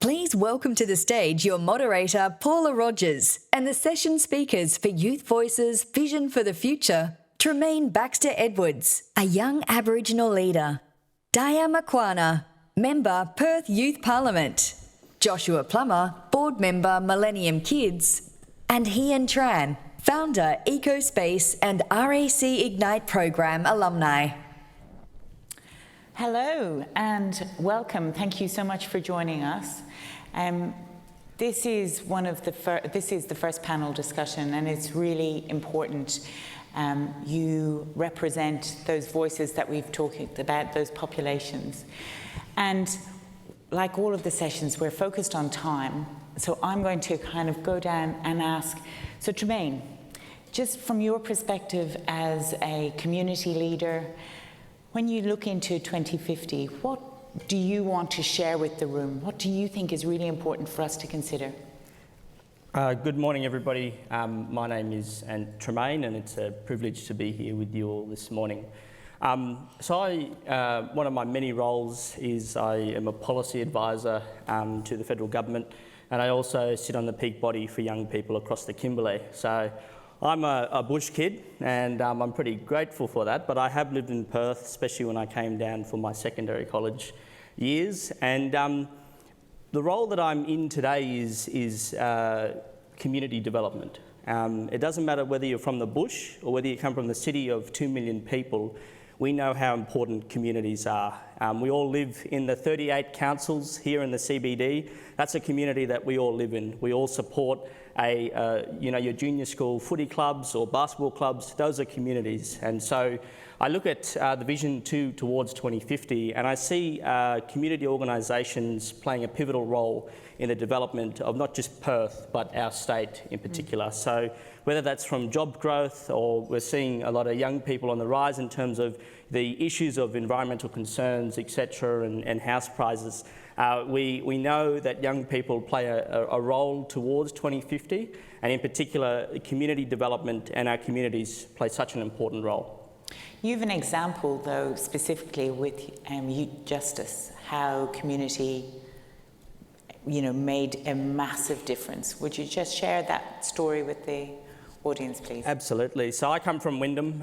Please welcome to the stage your moderator, Paula Rogers, and the session speakers for Youth Voices Vision for the Future, Tremane Baxter-Edwards, a young Aboriginal leader, Diya Makwana, member Perth Youth Parliament, Joshua Plummer, board member Millennium Kids, and Ian Tran, founder EcoSpace and RAC Ignite program alumni. Hello and welcome. Thank you so much for joining us. This is the first panel discussion, and it's really important. You represent those voices that we've talked about, those populations. And like all of the sessions, we're focused on time. So I'm going to kind of go down and ask, so Tremane, just from your perspective as a community leader, when you look into 2050, what do you want to share with the room? What do you think is really important for us to consider? Good morning, everybody. My name is Tremane, and it's a privilege to be here with you all this morning. One of my many roles is I am a policy advisor to the federal government, and I also sit on the peak body for young people across the Kimberley. So I'm a bush kid, and I'm pretty grateful for that, but I have lived in Perth, especially when I came down for my secondary college years. And the role that I'm in today is community development. It doesn't matter whether you're from the bush or whether you come from the city of 2 million people, we know how important communities are. We all live in the 38 councils here in the CBD. That's a community that we all live in. We all support your junior school footy clubs or basketball clubs. Those are communities. And so I look at the vision towards 2050, and I see community organisations playing a pivotal role in the development of not just Perth, but our state in particular. So whether that's from job growth, or we're seeing a lot of young people on the rise in terms of the issues of environmental concerns, etc., and house prices. We know that young people play a role towards 2050, and in particular, community development and our communities play such an important role. You have an example, though, specifically with youth justice, how community made a massive difference. Would you just share that story with the audience, please? Absolutely. So I come from Wyndham,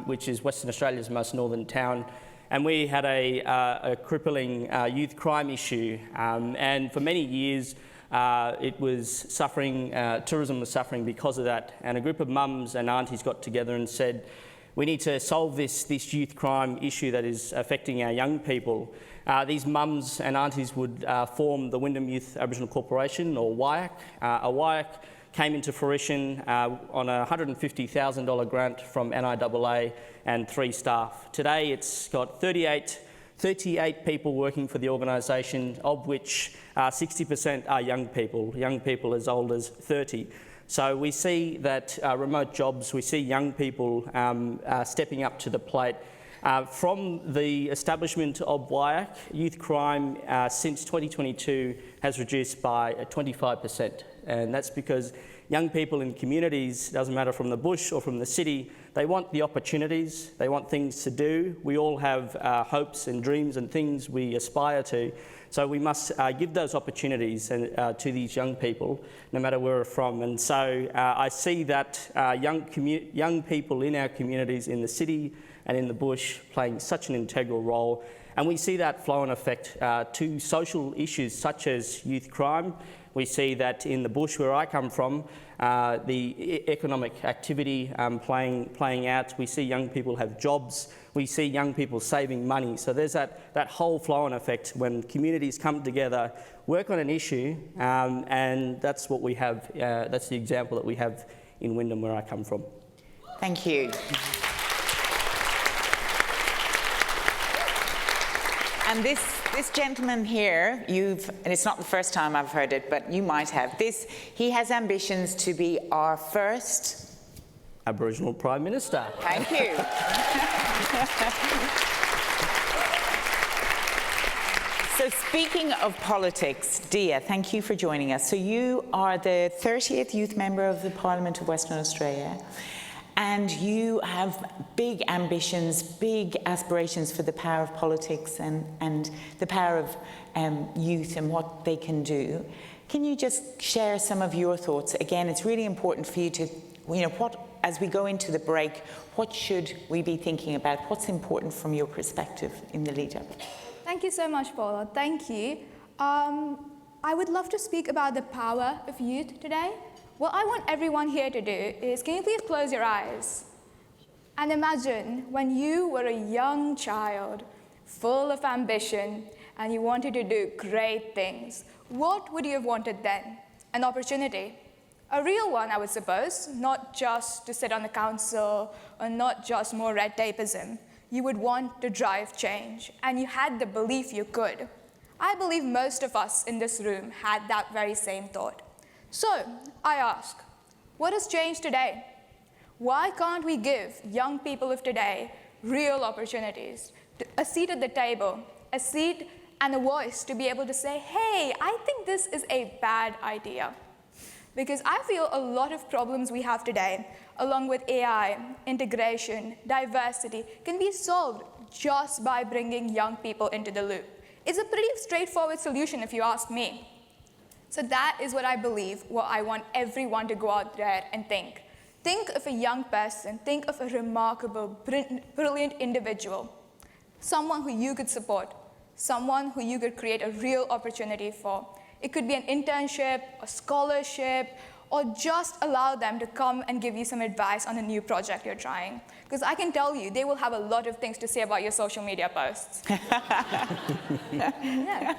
which is Western Australia's most northern town, and we had a crippling youth crime issue, and for many years it was suffering, tourism was suffering because of that, and a group of mums and aunties got together and said, we need to solve this youth crime issue that is affecting our young people. These mums and aunties would form the Wyndham Youth Aboriginal Corporation, or WYAC. A WYAC came into fruition on a $150,000 grant from NIAA and 3 staff. Today it's got 38 people working for the organisation, of which 60% are young people as old as 30. So we see that remote jobs, we see young people stepping up to the plate. From the establishment of WYAC, youth crime since 2022 has reduced by 25%. And that's because young people in communities, doesn't matter from the bush or from the city, they want the opportunities, they want things to do. We all have hopes and dreams and things we aspire to. So we must give those opportunities to these young people, no matter where we're from. And so I see that young people in our communities in the city and in the bush playing such an integral role. And we see that flow and effect to social issues such as youth crime. We see that in the bush where I come from, the economic activity playing out. We see young people have jobs. We see young people saving money. So there's that whole flow and effect when communities come together, work on an issue, and that's what we have. That's the example that we have in Wyndham where I come from. Thank you. And this gentleman here, and it's not the first time I've heard it, but you might have. He has ambitions to be our first Aboriginal Prime Minister. Thank you. So speaking of politics, Diya, thank you for joining us. So you are the 30th youth member of the Parliament of Western Australia. And you have big ambitions, big aspirations for the power of politics and the power of youth and what they can do. Can you just share some of your thoughts? Again, it's really important for you to, as we go into the break, what should we be thinking about? What's important from your perspective in the lead-up? Thank you so much, Paula. Thank you. I would love to speak about the power of youth today. What I want everyone here to do is, can you please close your eyes and imagine when you were a young child, full of ambition, and you wanted to do great things. What would you have wanted then? An opportunity. A real one, I would suppose, not just to sit on the council or not just more red tapeism. You would want to drive change, and you had the belief you could. I believe most of us in this room had that very same thought. So, I ask, what has changed today? Why can't we give young people of today real opportunities, a seat at the table, a seat and a voice to be able to say, hey, I think this is a bad idea? Because I feel a lot of problems we have today, along with AI, integration, diversity, can be solved just by bringing young people into the loop. It's a pretty straightforward solution if you ask me. So that is what I believe, what I want everyone to go out there and think. Think of a young person, think of a remarkable, brilliant individual, someone who you could support, someone who you could create a real opportunity for. It could be an internship, a scholarship, or just allow them to come and give you some advice on a new project you're trying. Because I can tell you, they will have a lot of things to say about your social media posts. Yeah.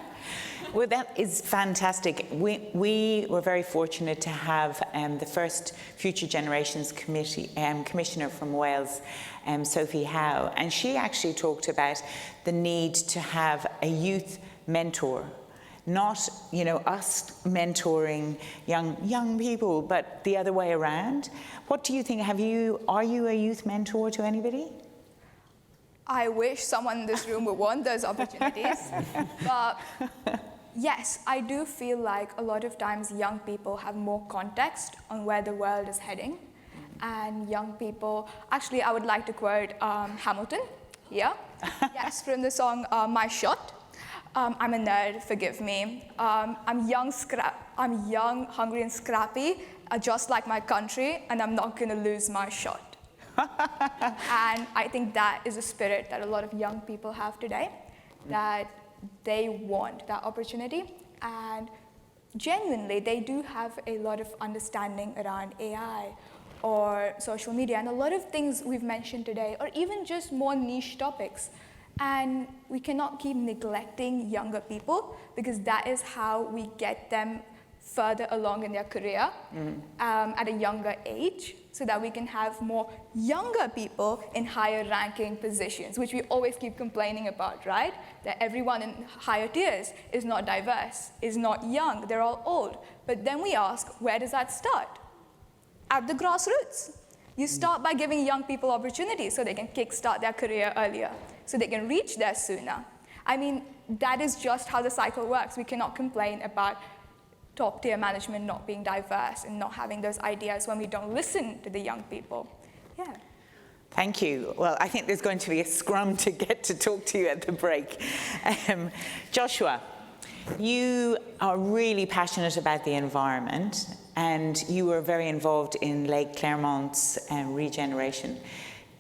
Well, that is fantastic. We were very fortunate to have the first Future Generations Commissioner from Wales, Sophie Howe, and she actually talked about the need to have a youth mentor. Not, us mentoring young people, but the other way around. What do you think? Are you a youth mentor to anybody? I wish someone in this room would want those opportunities. But yes, I do feel like a lot of times young people have more context on where the world is heading. And young people, actually, I would like to quote Hamilton here. Yes, from the song My Shot. I'm a nerd, forgive me. I'm young, hungry, and scrappy, just like my country, and I'm not gonna lose my shot. And I think that is a spirit that a lot of young people have today, that they want that opportunity, and genuinely, they do have a lot of understanding around AI or social media, and a lot of things we've mentioned today, or even just more niche topics. And we cannot keep neglecting younger people, because that is how we get them further along in their career at a younger age, so that we can have more younger people in higher ranking positions, which we always keep complaining about, right? That everyone in higher tiers is not diverse, is not young, they're all old. But then we ask, where does that start? At the grassroots. You start by giving young people opportunities so they can kickstart their career earlier, so they can reach there sooner. I mean, that is just how the cycle works. We cannot complain about top-tier management not being diverse and not having those ideas when we don't listen to the young people. Yeah. Thank you. Well, I think there's going to be a scrum to get to talk to you at the break. Joshua, you are really passionate about the environment, and you were very involved in Lake Claremont's regeneration.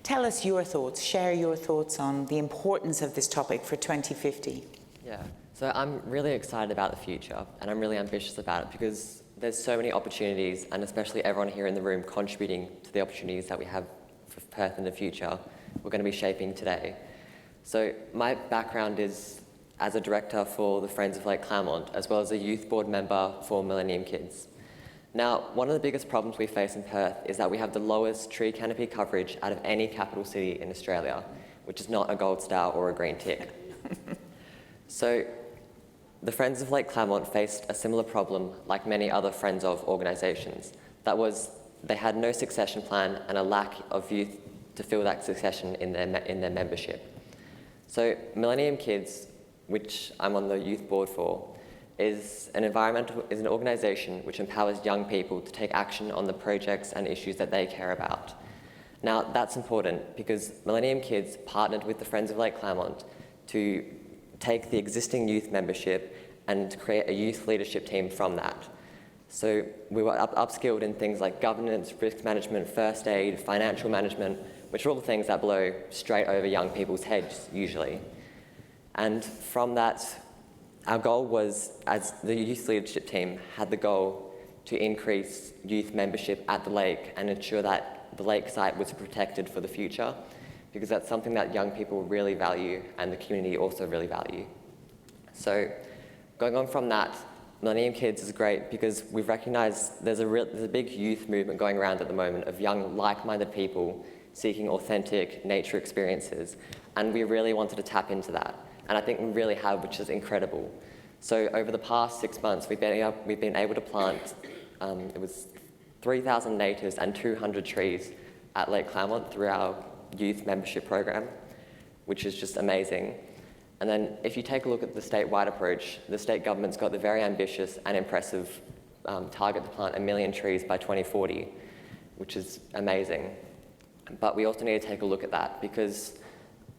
Tell us your thoughts, share your thoughts on the importance of this topic for 2050. Yeah, so I'm really excited about the future, and I'm really ambitious about it, because there's so many opportunities, and especially everyone here in the room contributing to the opportunities that we have for Perth in the future, we're going to be shaping today. So my background is as a director for the Friends of Lake Claremont, as well as a youth board member for Millennium Kids. Now, one of the biggest problems we face in Perth is that we have the lowest tree canopy coverage out of any capital city in Australia, which is not a gold star or a green tick. So the Friends of Lake Claremont faced a similar problem like many other Friends of organisations. That was, they had no succession plan and a lack of youth to fill that succession in their membership. So Millennium Kids, which I'm on the youth board for, is an organisation which empowers young people to take action on the projects and issues that they care about. Now, that's important because Millennium Kids partnered with the Friends of Lake Claremont to take the existing youth membership and create a youth leadership team from that. So we were upskilled in things like governance, risk management, first aid, financial management, which are all the things that blow straight over young people's heads usually. And from that, our goal was, as the youth leadership team had the goal to increase youth membership at the lake and ensure that the lake site was protected for the future, because that's something that young people really value and the community also really value. So going on from that, Millennium Kids is great because we've recognised there's a big youth movement going around at the moment of young, like-minded people seeking authentic nature experiences, and we really wanted to tap into that, and I think we really have, which is incredible. So over the past 6 months, we've been able to plant, it was 3,000 natives and 200 trees at Lake Claremont through our youth membership program, which is just amazing. And then if you take a look at the statewide approach, the state government's got the very ambitious and impressive target to plant 1 million trees by 2040, which is amazing. But we also need to take a look at that because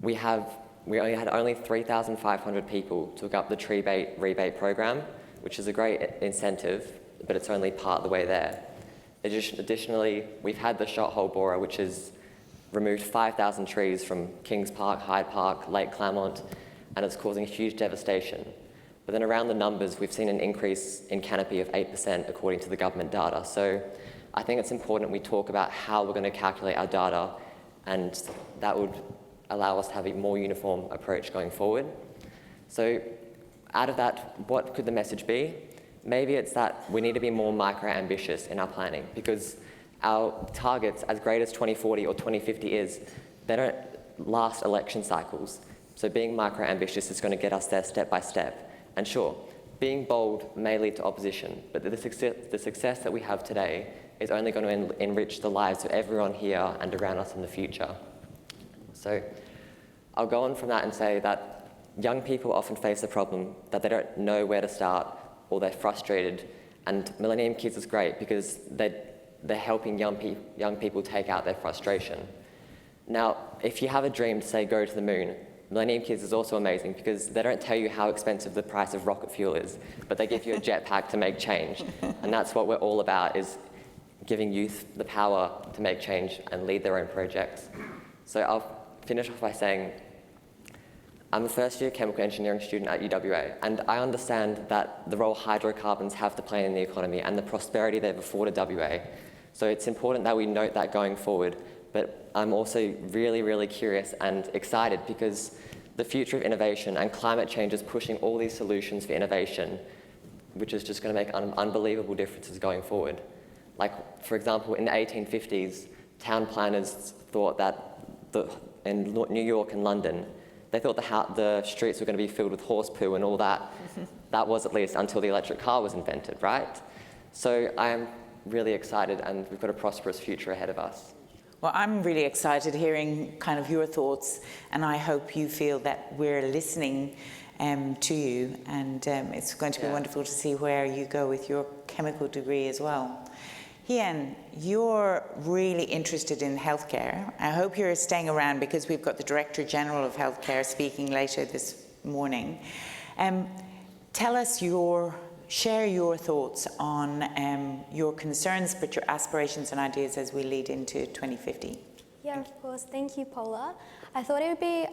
we only had 3,500 people took up the tree rebate program, which is a great incentive, but it's only part of the way there. Additionally, we've had the shot hole borer, which has removed 5,000 trees from Kings Park, Hyde Park, Lake Claremont, and it's causing huge devastation. But then around the numbers, we've seen an increase in canopy of 8% according to the government data. So I think it's important we talk about how we're going to calculate our data, and that would allow us to have a more uniform approach going forward. So out of that, what could the message be? Maybe it's that we need to be more micro-ambitious in our planning because our targets, as great as 2040 or 2050 is, they don't last election cycles. So being micro-ambitious is going to get us there step by step. And sure, being bold may lead to opposition, but the success that we have today is only going to enrich the lives of everyone here and around us in the future. So I'll go on from that and say that young people often face the problem that they don't know where to start or they're frustrated, and Millennium Kids is great because they're helping young people take out their frustration. Now, if you have a dream to say go to the moon, Millennium Kids is also amazing because they don't tell you how expensive the price of rocket fuel is, but they give you a jetpack to make change. And that's what we're all about, is giving youth the power to make change and lead their own projects. So I'll finish off by saying, I'm a first-year chemical engineering student at UWA, and I understand that the role hydrocarbons have to play in the economy and the prosperity they've afforded WA. So it's important that we note that going forward. But I'm also really, really curious and excited because the future of innovation and climate change is pushing all these solutions for innovation, which is just going to make unbelievable differences going forward. Like, for example, in the 1850s, town planners thought that in New York and London, they thought the streets were going to be filled with horse poo and all that. That was at least until the electric car was invented, right? So I am really excited, and we've got a prosperous future ahead of us. Well, I'm really excited hearing kind of your thoughts, and I hope you feel that we're listening to you, and it's going to be wonderful to see where you go with your chemical degree as well. Ian, you're really interested in healthcare. I hope you're staying around because we've got the Director General of Healthcare speaking later this morning. Share your thoughts on your concerns, but your aspirations and ideas as we lead into 2050. Yeah, of course. Thank you, Paula. I thought it would be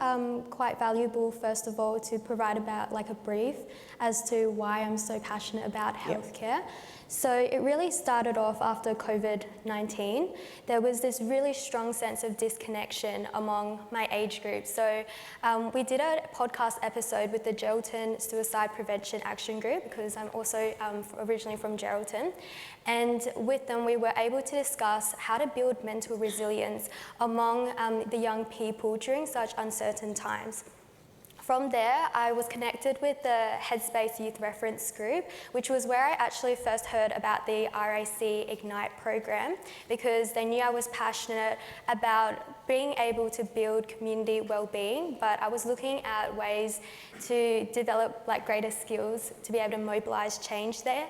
quite valuable, first of all, to provide a brief as to why I'm so passionate about healthcare. So it really started off after COVID-19. There was this really strong sense of disconnection among my age group. So we did a podcast episode with the Geraldton Suicide Prevention Action Group, because I'm also originally from Geraldton. And with them, we were able to discuss how to build mental resilience among the young people during such uncertain times. From there, I was connected with the Headspace Youth Reference Group, which was where I actually first heard about the RAC Ignite program, because they knew I was passionate about being able to build community well-being, but I was looking at ways to develop greater skills to be able to mobilise change there.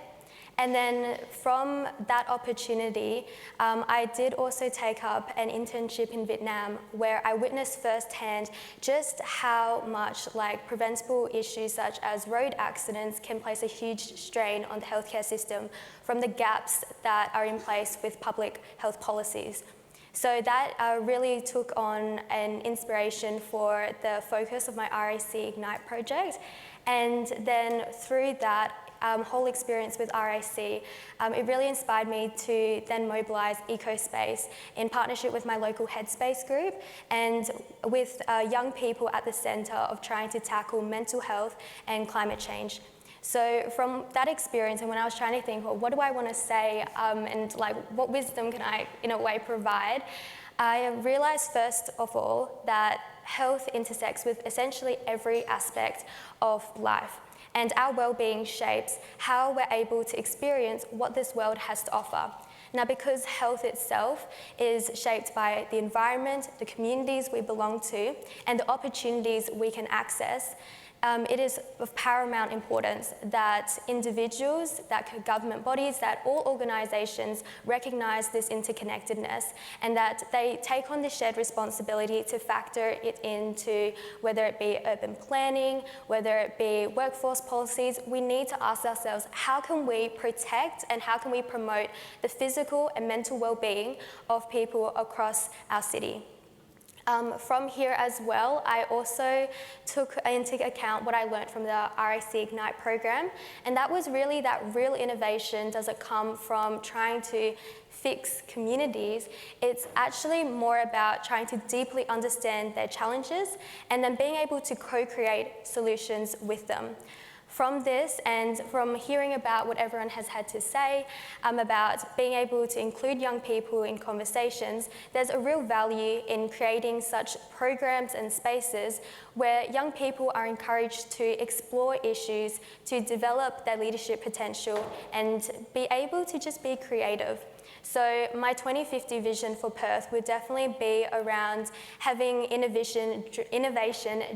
And then from that opportunity, I did also take up an internship in Vietnam where I witnessed firsthand just how much like preventable issues such as road accidents can place a huge strain on the healthcare system from the gaps that are in place with public health policies. So that really took on an inspiration for the focus of my RAC Ignite project. And then through that whole experience with RAC, it really inspired me to then mobilise EcoSpace in partnership with my local Headspace group and with young people at the centre of trying to tackle mental health and climate change. So from that experience, and when I was trying to think, well, what do I want to say, and like what wisdom can I, in a way, provide, I realised first of all that health intersects with essentially every aspect of life, and our well-being shapes how we're able to experience what this world has to offer. Now, because health itself is shaped by the environment, the communities we belong to, and the opportunities we can access, it is of paramount importance that individuals, that government bodies, that all organisations recognise this interconnectedness and that they take on the shared responsibility to factor it into whether it be urban planning, whether it be workforce policies. We need to ask ourselves, how can we protect and how can we promote the physical and mental well-being of people across our city? From here as well, I also took into account what I learned from the RAC Ignite program, and that was really that real innovation doesn't come from trying to fix communities. It's actually more about trying to deeply understand their challenges and then being able to co-create solutions with them. From this and from hearing about what everyone has had to say about being able to include young people in conversations, there's a real value in creating such programs and spaces where young people are encouraged to explore issues, to develop their leadership potential and be able to just be creative. So my 2050 vision for Perth would definitely be around having innovation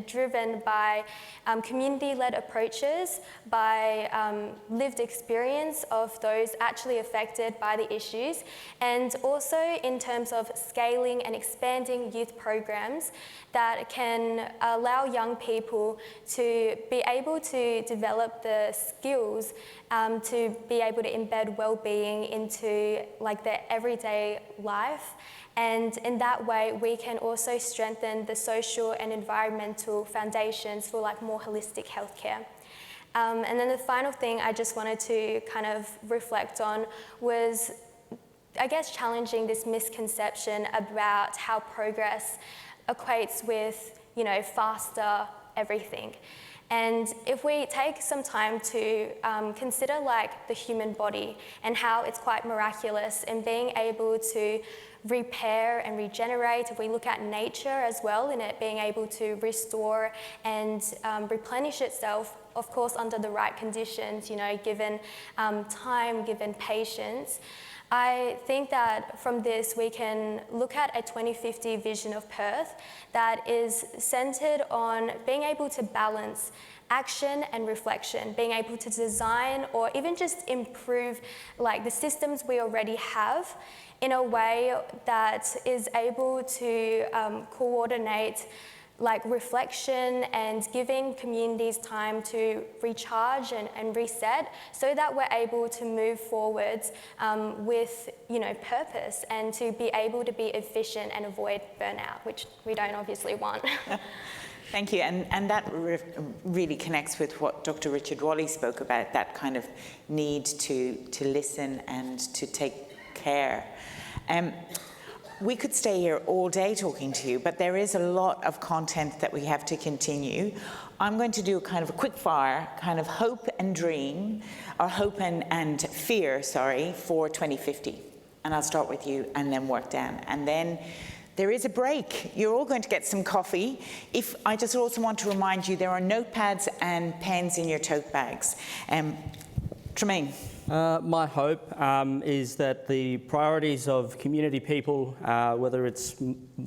driven by community-led approaches, by lived experience of those actually affected by the issues, and also in terms of scaling and expanding youth programs that can allow young people to be able to develop the skills to be able to embed well-being into like their everyday life. And in that way, we can also strengthen the social and environmental foundations for like more holistic healthcare. And then the final thing I just wanted to kind of reflect on was, I guess, challenging this misconception about how progress equates with, you know, faster everything. And if we take some time to consider like the human body and how it's quite miraculous in being able to repair and regenerate, if we look at nature as well in it being able to restore and replenish itself, of course under the right conditions, you know, given time, given patience, I think that from this we can look at a 2050 vision of Perth that is centred on being able to balance action and reflection, being able to design or even just improve like the systems we already have in a way that is able to coordinate like reflection and giving communities time to recharge and reset so that we're able to move forwards with, you know, purpose and to be able to be efficient and avoid burnout, which we don't obviously want. Thank you, and that really connects with what Dr. Richard Wally spoke about, that kind of need to listen and to take care. We could stay here all day talking to you, but there is a lot of content that we have to continue. I'm going to do a kind of a quick fire, kind of hope and dream, or hope and fear, sorry, for 2050. And I'll start with you and then work down. And then there is a break. You're all going to get some coffee. I just also want to remind you, there are notepads and pens in your tote bags. Tremane. My hope is that the priorities of community people, whether it's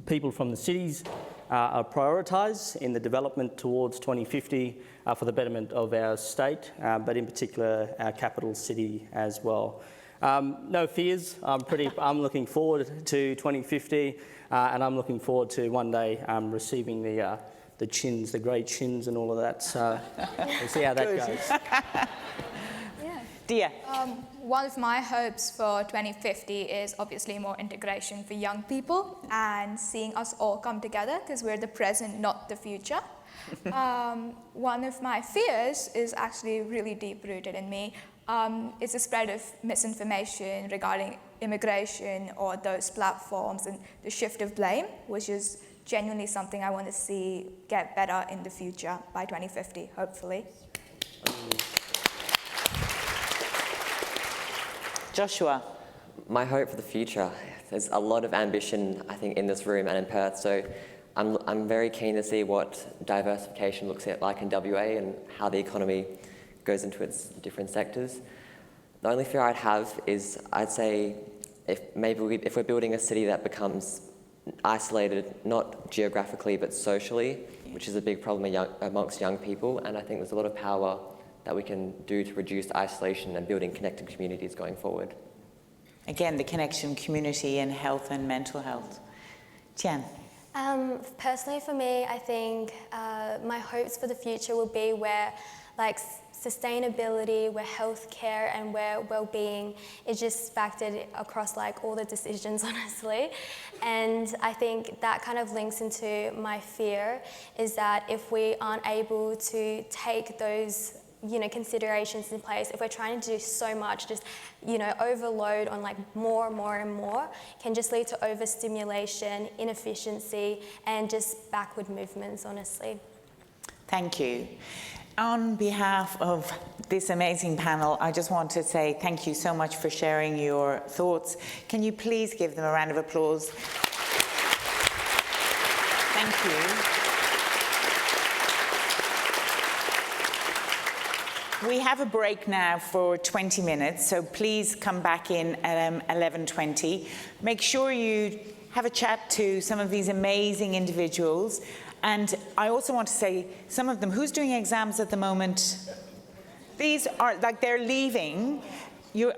people from the cities, are prioritised in the development towards 2050 for the betterment of our state, but in particular our capital city as well. No fears. I'm looking forward to 2050, and I'm looking forward to one day receiving the chins, the grey chins, and all of that. So we'll see how that goes. Diya. One of my hopes for 2050 is obviously more integration for young people and seeing us all come together, because we're the present, not the future. One of my fears is actually really deep-rooted in me. It's the spread of misinformation regarding immigration or those platforms and the shift of blame, which is genuinely something I want to see get better in the future by 2050, hopefully. Joshua. My hope for the future, there's a lot of ambition, I think, in this room and in Perth, so I'm very keen to see what diversification looks like in WA and how the economy goes into its different sectors. The only fear I'd have is, I'd say, if we're building a city that becomes isolated, not geographically but socially, which is a big problem amongst young people, and I think there's a lot of power that we can do to reduce isolation and building connected communities going forward. Again, the connection, community and health and mental health. Tian. Personally for me, I think my hopes for the future will be where sustainability, where healthcare and where well-being is just factored across all the decisions, honestly. And I think that kind of links into my fear is that if we aren't able to take those considerations in place, if we're trying to do so much, just, overload on more and more, can just lead to overstimulation, inefficiency, and just backward movements, honestly. Thank you. On behalf of this amazing panel, I just want to say thank you so much for sharing your thoughts. Can you please give them a round of applause? Thank you. We have a break now for 20 minutes, so please come back in at 11:20. Make sure you have a chat to some of these amazing individuals. And I also want to say, some of them, who's doing exams at the moment? These are, they're leaving.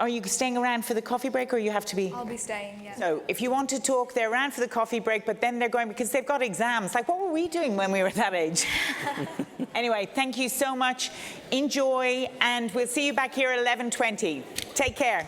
Are you staying around for the coffee break, or you have to be? I'll be staying, yeah. So if you want to talk, they're around for the coffee break, but then they're going, because they've got exams. What were we doing when we were that age? Anyway, thank you so much. Enjoy, and we'll see you back here at 11:20. Take care.